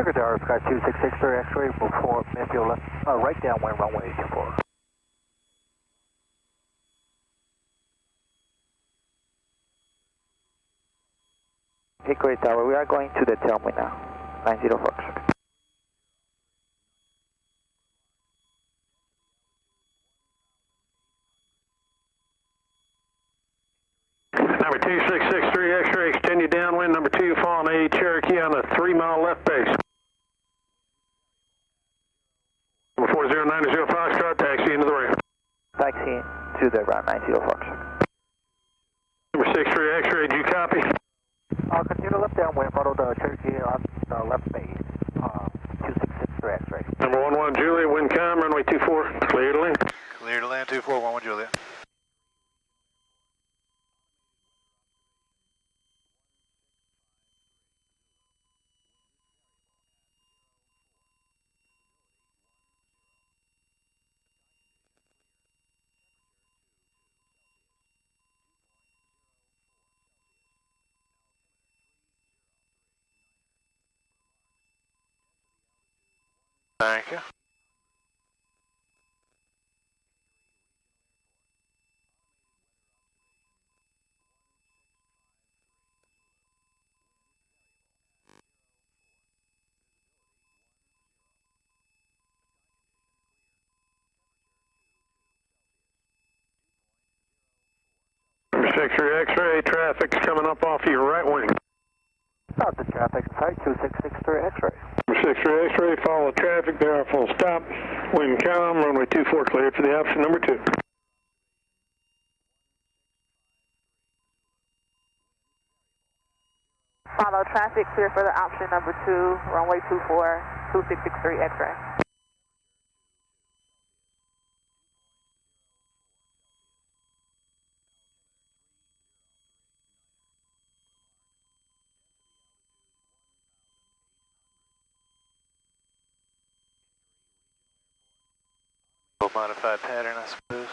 Hickory Tower, Sky 2663 X-ray, before midfield left, right downwind runway 24. Hickory Tower, we are going to the tailway now, 90 Fox. Number 2663 X-ray, extend you downwind. Number 2, following a Cherokee on a 3-mile left base. Number 4090 Foxtrot, taxi into the ramp. Taxi to the ground, 90 Fox. Number 63 X-ray, do you copy? Continue left downwind, follow the Cherokee on the left base, 2663 X-ray. Number 11 Juliet, wind calm, runway 24, clear to land. Clear to land, 2411 Juliet. Thank you. Number 63 X-ray, traffic's coming up off your right wing. Stop the traffic, site 2663 X-ray. Number 63 X-ray, follow traffic, there, full stop. Wind calm, runway 24, cleared for the option number 2. Follow traffic, clear for the option number 2, runway 24, 2663 X-ray. Modified pattern, I suppose.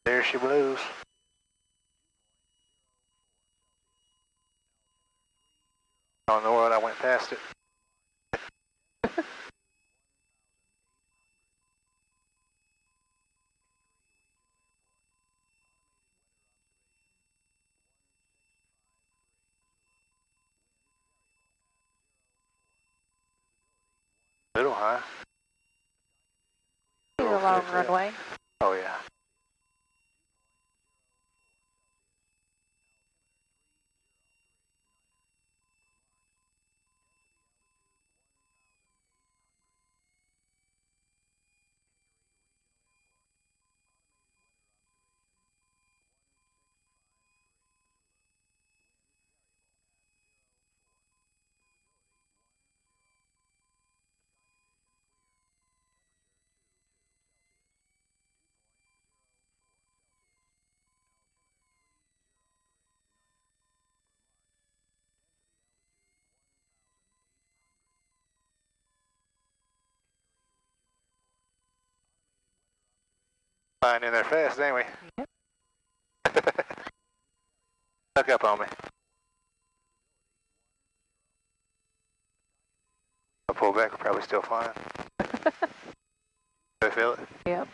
There she blows. Oh, in the world, I went past it. Little high. He's a long runway. Oh, yeah. Flying in there fast, ain't we? Yep. Hook up on me. I'll pull back, we're probably still flying. Do I feel it? Yep.